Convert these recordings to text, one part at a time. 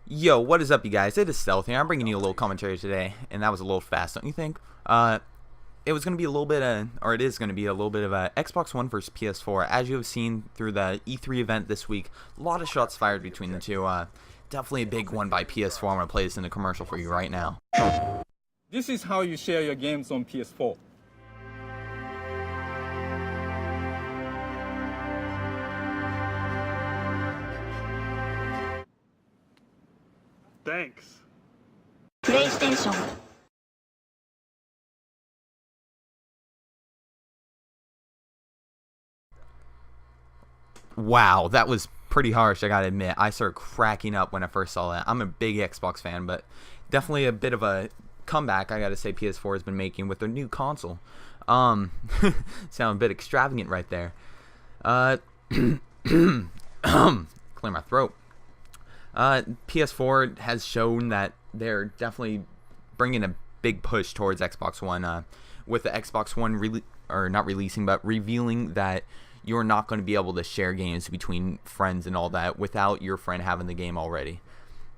Yo, what is up, you guys? It is Stealth here. I'm bringing you a little commentary today, and that was a little fast, don't you think? It was going to be a little bit or it is going to be a little bit of a Xbox One versus PS4. As you have seen through the E3 event this week, a lot of shots fired between the two. Definitely a big one by PS4. I'm going to play this in the commercial for you right now. This is how you share your games on PS4. Thanks. PlayStation. Wow, that was pretty harsh, I gotta admit. I started cracking up when I first saw that. I'm a big Xbox fan, but definitely a bit of a comeback, I gotta say, PS4 has been making with their new console. Sound a bit extravagant right there. Clear my throat. PS4 has shown that they're definitely bringing a big push towards Xbox One, with the Xbox One not releasing, but revealing that you're not going to be able to share games between friends and all that without your friend having the game already.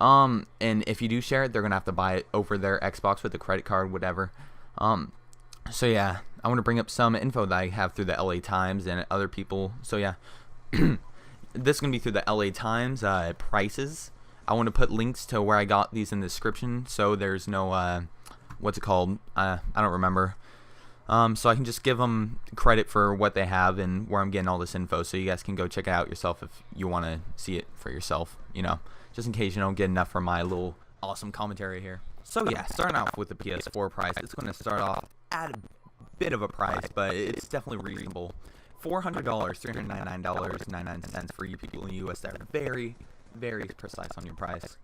And if you do share it, they're going to have to buy it over their Xbox with a credit card, whatever. So yeah, I want to bring up some info that I have through the LA Times and other people. So yeah, this is going to be through the LA Times prices. I want to put links to where I got these in the description, so there's no, what's it called? I don't remember. So I can just give them credit for what they have and where I'm getting all this info, so you guys can go check it out yourself if you want to see it for yourself, you know, just in case you don't get enough from my little awesome commentary here. So yeah, starting off with the PS4 price, it's going to start off at a bit of a price, but it's definitely reasonable. $400, $399.99 for you people in the US that are very, very precise on your price.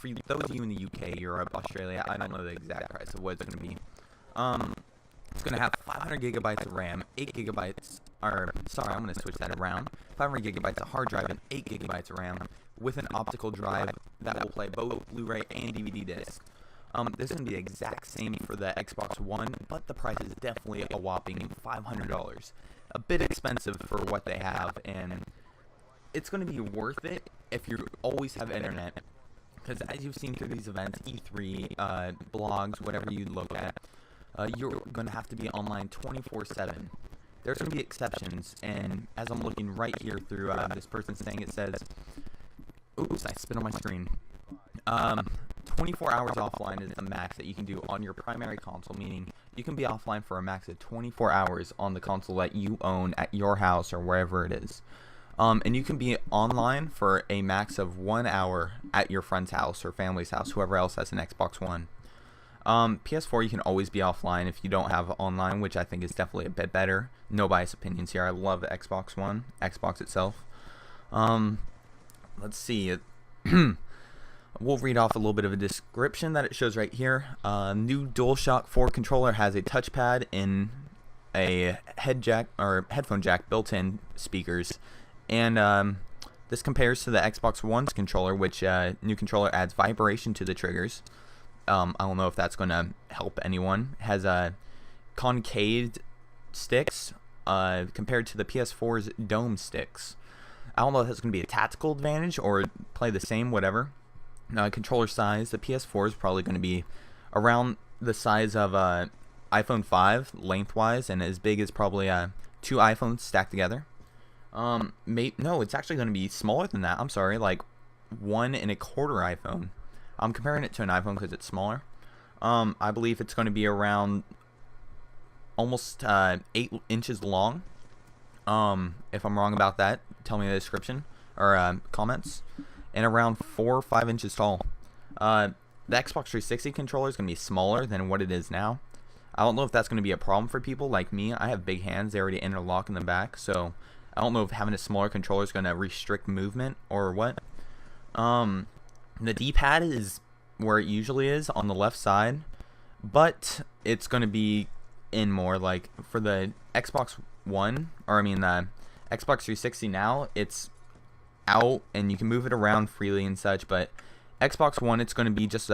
For those of you in the UK, Europe, Australia, I don't know the exact price of what it's going to be. It's going to have 500 gigabytes of RAM, 8 gigabytes, or sorry, I'm going to switch that around. 500 gigabytes of hard drive and 8 gigabytes of RAM with an optical drive that will play both Blu-ray and DVD discs. This is going to be the exact same for the Xbox One, but the price is definitely a whopping $500. A bit expensive for what they have, and it's going to be worth it if you always have internet. Because as you've seen through these events, E3, blogs, whatever you look at, you're going to have to be online 24/7. There's going to be exceptions, and as I'm looking right here through this person's thing, it says, oops, I spit on my screen. 24 hours offline is the max that you can do on your primary console, meaning you can be offline for a max of 24 hours on the console that you own at your house or wherever it is. And you can be online for a max of 1 hour at your friend's house or family's house, whoever else has an Xbox One. PS4, you can always be offline if you don't have online, which I think is definitely a bit better. No biased opinions here. I love the Xbox One, Xbox itself. Let's see. We'll read off a little bit of a description that it shows right here. New DualShock 4 controller has a touchpad and a headphone jack built-in speakers, and this compares to the Xbox One's controller, which new controller adds vibration to the triggers. I don't know if that's going to help anyone. It has concaved sticks compared to the PS4's dome sticks. I don't know if that's going to be a tactical advantage or play the same, whatever. Controller size, the PS4 is probably going to be around the size of iPhone 5 lengthwise, and as big as probably 2 iPhones stacked together. No, it's actually going to be smaller than that. I'm sorry, like 1 1/4 iPhone. I'm comparing it to an iPhone because it's smaller. I believe it's going to be around almost 8 inches long. If I'm wrong about that, tell me in the description or comments. And around 4 or 5 inches tall. The Xbox 360 controller is going to be smaller than what it is now. I don't know if that's going to be a problem for people like me. I have big hands. They already interlock in the back. So I don't know if having a smaller controller is going to restrict movement or what. The D-pad is where it usually is on the left side, but it's going to be in more. Like for the Xbox One, or I mean the Xbox 360 now, it's out and you can move it around freely and such, but Xbox One, it's going to be just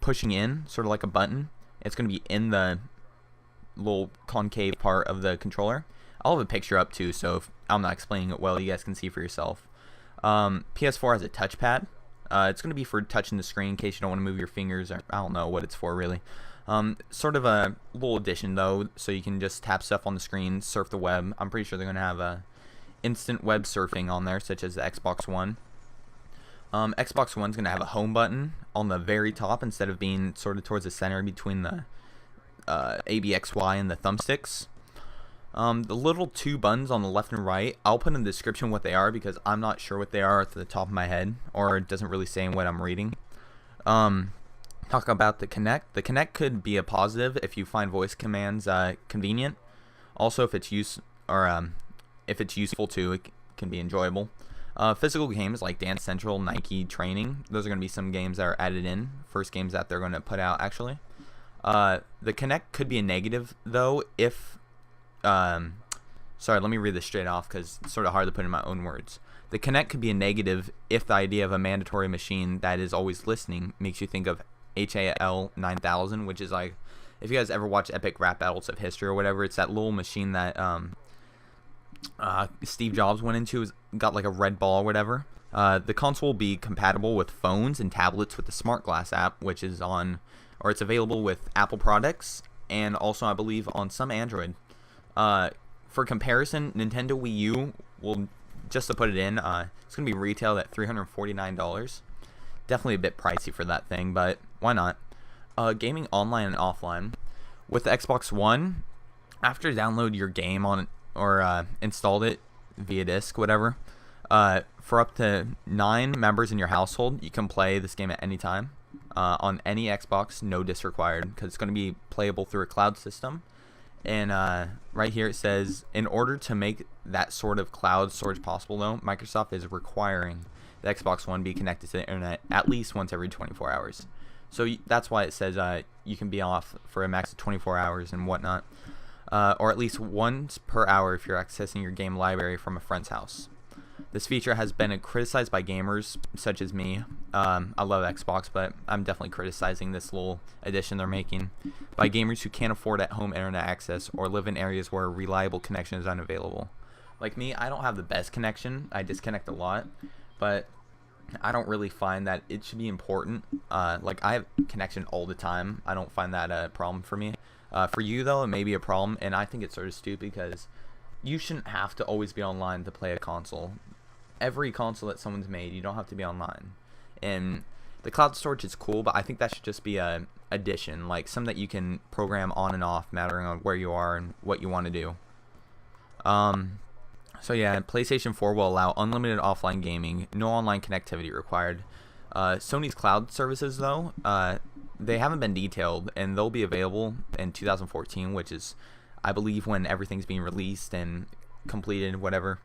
pushing in, sort of like a button. It's going to be in the little concave part of the controller. I'll have a picture up too, so if I'm not explaining it well, you guys can see for yourself. PS4 has a touchpad. It's going to be for touching the screen in case you don't want to move your fingers. Or I don't know what it's for really. Sort of a little addition though, so you can just tap stuff on the screen, surf the web. I'm pretty sure they're going to have instant web surfing on there, such as the Xbox One. Xbox One's going to have a home button on the very top instead of being sort of towards the center between the ABXY and the thumbsticks. The little two buttons on the left and right, I'll put in the description what they are because I'm not sure what they are at the top of my head, or it doesn't really say in what I'm reading. Talk about the Kinect. The Kinect could be a positive if you find voice commands convenient. Also, if it's useful too, it can be enjoyable. Physical games like Dance Central, Nike Training, those are going to be some games that are added in. First games that they're going to put out, actually. The Kinect could be a negative, though, if... sorry, let me read this straight off because it's sort of hard to put in my own words. The Kinect could be a negative if the idea of a mandatory machine that is always listening makes you think of HAL 9000, which is like, if you guys ever watch Epic Rap Battles of History or whatever, it's that little machine that Steve Jobs went into, got like a red ball or whatever. The console will be compatible with phones and tablets with the Smart Glass app, which is on, or it's available with Apple products, and also I believe on some Android. For comparison, Nintendo Wii U will, just to put it in, it's going to be retailed at $349. Definitely a bit pricey for that thing, but why not? Gaming online and offline. With the Xbox One, after you download your game on or installed it via disc, whatever, for up to 9 members in your household, you can play this game at any time on any Xbox, no disc required, because it's going to be playable through a cloud system. And right here it says, in order to make that sort of cloud storage possible, though, Microsoft is requiring the Xbox One be connected to the internet at least once every 24 hours. So that's why it says you can be off for a max of 24 hours and whatnot. Or at least once per hour if you're accessing your game library from a friend's house. This feature has been criticized by gamers such as me. I love Xbox, but I'm definitely criticizing this little addition they're making. By gamers who can't afford at-home internet access or live in areas where a reliable connection is unavailable. Like me, I don't have the best connection. I disconnect a lot, but I don't really find that it should be important. Like, I have connection all the time. I don't find that a problem for me. For you, though, it may be a problem, and I think it's sort of stupid because you shouldn't have to always be online to play a console. Every console that someone's made, you don't have to be online. And the cloud storage is cool, but I think that should just be a addition, like some that you can program on and off, mattering on where you are and what you want to do. So yeah, PlayStation 4 will allow unlimited offline gaming, no online connectivity required. Sony's cloud services, though, they haven't been detailed, and they'll be available in 2014, which is, I believe, when everything's being released and completed, whatever.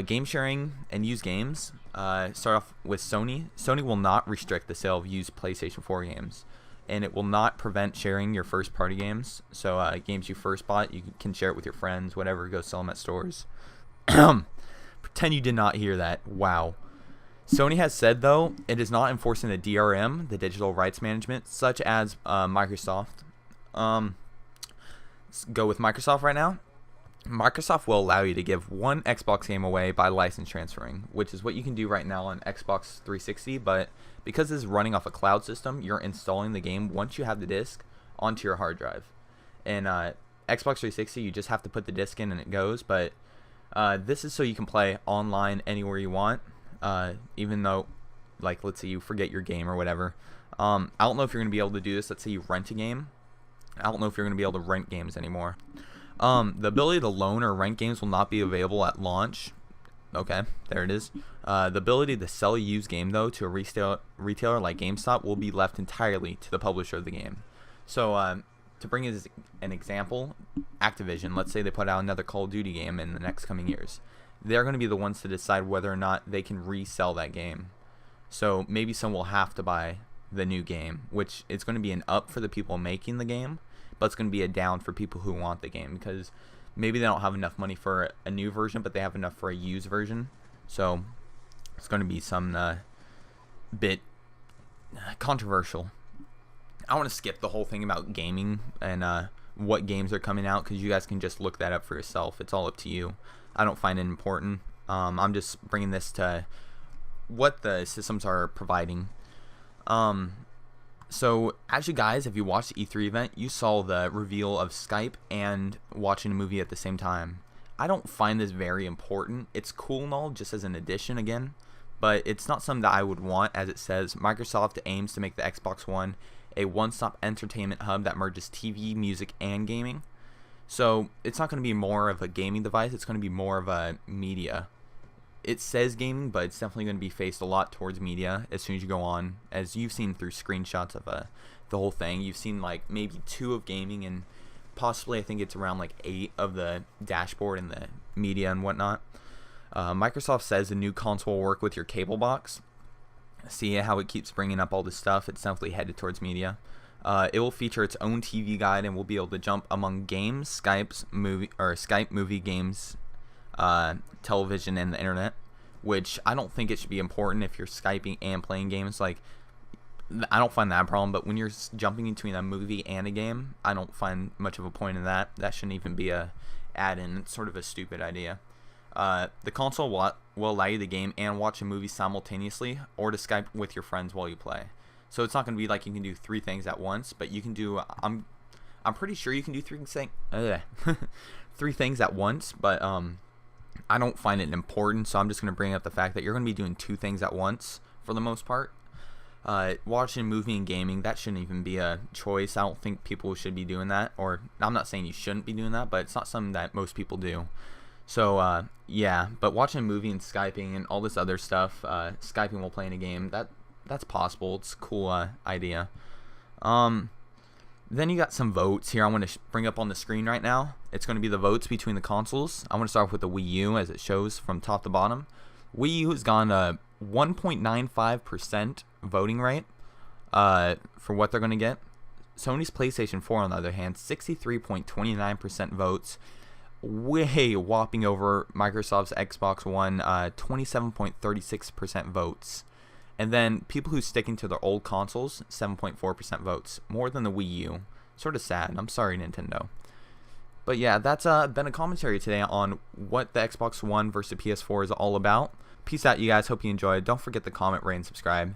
Game sharing and used games. Start off with Sony. Sony will not restrict the sale of used PlayStation 4 games, and it will not prevent sharing your first-party games. So games you first bought, you can share it with your friends, whatever, go sell them at stores. Pretend you did not hear that. Wow. Sony has said, though, it is not enforcing the DRM, the digital rights management, such as Microsoft. Let's go with Microsoft right now. Microsoft will allow you to give one Xbox game away by license transferring, which is what you can do right now on Xbox 360, but because this is running off a cloud system, you're installing the game once you have the disc onto your hard drive. And Xbox 360, you just have to put the disc in and it goes, but this is so you can play online anywhere you want, even though, like, let's say you forget your game or whatever. I don't know if you're going to be able to do this. Let's say you rent a game. I don't know if you're going to be able to rent games anymore. The ability to loan or rent games will not be available at launch. Okay, there it is. The ability to sell a used game, though, to a retailer like GameStop will be left entirely to the publisher of the game. So, to bring as an example, Activision, let's say they put out another Call of Duty game in the next coming years. They're going to be the ones to decide whether or not they can resell that game. So maybe someone will have to buy the new game, which is going to be an up for the people making the game, but it's going to be a down for people who want the game, because maybe they don't have enough money for a new version, but they have enough for a used version. So it's going to be some bit controversial. I want to skip the whole thing about gaming and what games are coming out, because you guys can just look that up for yourself. It's all up to you. I don't find it important. I'm just bringing this to what the systems are providing. So as you guys, if you watched the E3 event, you saw the reveal of Skype and watching a movie at the same time. I don't find this very important. It's cool and all, just as an addition again, but it's not something that I would want. As it says, Microsoft aims to make the Xbox One a one-stop entertainment hub that merges TV, music, and gaming. So it's not going to be more of a gaming device, it's going to be more of a media. It says gaming, but it's definitely going to be faced a lot towards media as soon as you go on. As you've seen through screenshots of the whole thing, you've seen like maybe 2 of gaming and possibly I think it's around like 8 of the dashboard and the media and whatnot. Microsoft says the new console will work with your cable box. See how it keeps bringing up all this stuff? It's definitely headed towards media. It will feature its own TV guide and will be able to jump among games, Skype movie games, television, and the internet. Which I don't think it should be important if you're Skyping and playing games. Like, I don't find that a problem. But when you're jumping between a movie and a game, I don't find much of a point in that. That shouldn't even be a add-in. It's sort of a stupid idea. The console will allow you to game and watch a movie simultaneously, or to Skype with your friends while you play. So it's not going to be like you can do 3 things at once, but you can do. I'm pretty sure you can do 3 things at once, but I don't find it important. So I'm just going to bring up the fact that you're going to be doing 2 things at once for the most part. Watching a movie and gaming, that shouldn't even be a choice. I don't think people should be doing that, or I'm not saying you shouldn't be doing that, but it's not something that most people do. So, yeah, but watching a movie and Skyping and all this other stuff, Skyping while playing a game, that's possible. It's a cool idea. Then you got some votes here I want to bring up on the screen right now. It's going to be the votes between the consoles. I want to start off with the Wii U as it shows from top to bottom. Wii U has gone 1.95% voting rate for what they're going to get. Sony's PlayStation 4, on the other hand, 63.29% votes. Way whopping over Microsoft's Xbox One, 27.36% votes. And then people who sticking to their old consoles, 7.4% votes, more than the Wii U. Sort of sad. I'm sorry, Nintendo. But yeah, that's been a commentary today on what the Xbox One versus PS4 is all about. Peace out, you guys. Hope you enjoyed. Don't forget to comment, rate, and subscribe.